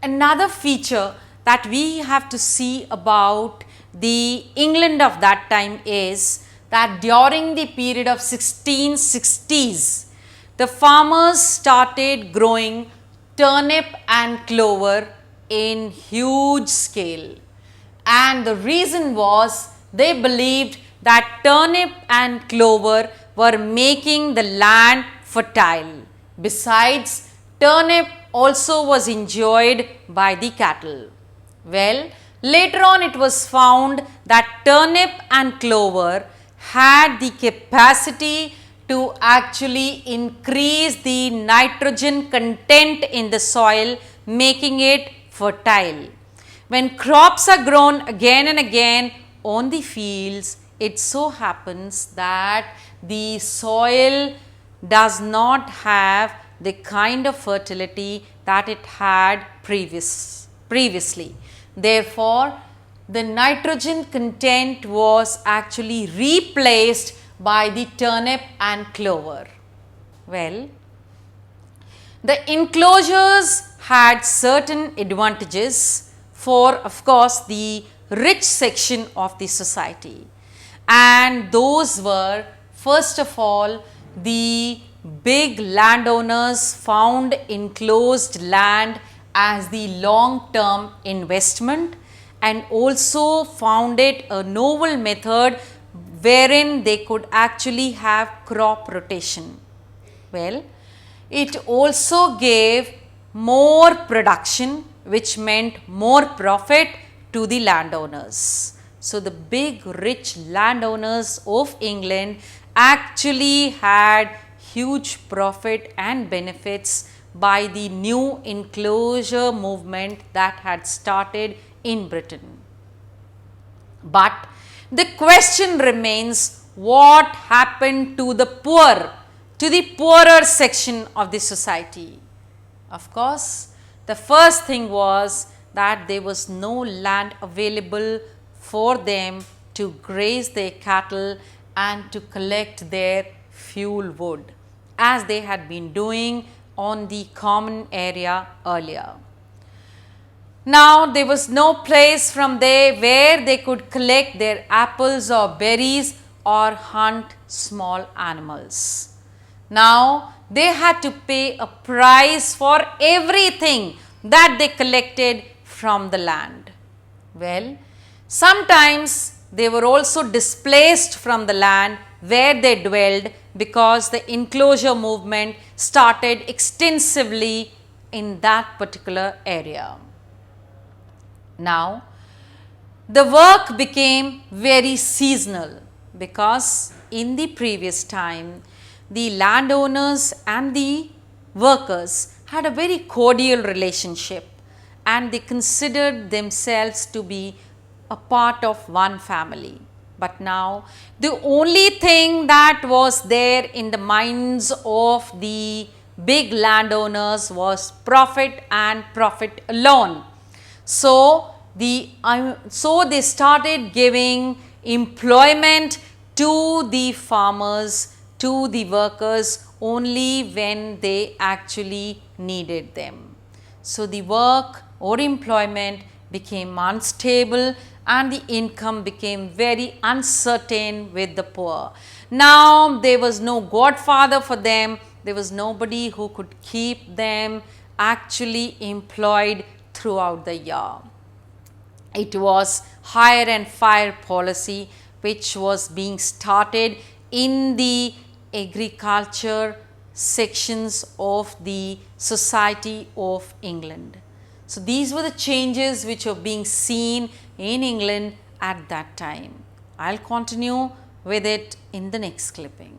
Another feature that we have to see about the England of that time is that during the period of 1660s, the farmers started growing turnip and clover in huge scale. And the reason was they believed that turnip and clover were making the land fertile. Besides, turnip also was enjoyed by the cattle. Well, later on it was found that turnip and clover had the capacity to actually increase the nitrogen content in the soil, making it fertile. When crops are grown again and again on the fields, it so happens that the soil does not have the kind of fertility that it had previously. Therefore, the nitrogen content was actually replaced by the turnip and clover. Well, the enclosures had certain advantages for, of course, the rich section of the society, and those were, first of all, the big landowners found enclosed land as the long term investment and also found it a novel method wherein they could actually have crop rotation. Well, it also gave more production, which meant more profit to the landowners. So, the big rich landowners of England actually had huge profit and benefits by the new enclosure movement that had started in Britain. But the question remains, what happened to the poor, to the poorer section of the society? Of course, the first thing was that there was no land available for them to graze their cattle and to collect their fuel wood, as they had been doing on the common area earlier. Now, there was no place from there where they could collect their apples or berries or hunt small animals. Now, they had to pay a price for everything that they collected from the land. Well, sometimes they were also displaced from the land where they dwelled because the enclosure movement started extensively in that particular area. Now, the work became very seasonal because in the previous time, the landowners and the workers had a very cordial relationship and they considered themselves to be a part of one family. But now, the only thing that was there in the minds of the big landowners was profit and profit alone. So they started giving employment to the farmers, to the workers only when they actually needed them. So the work or employment became unstable and the income became very uncertain with the poor. Now there was no godfather for them, there was nobody who could keep them actually employed throughout the year. It was hire and fire policy which was being started in the agriculture sections of the society of England. So these were the changes which were being seen in England at that time. I'll continue with it in the next clipping.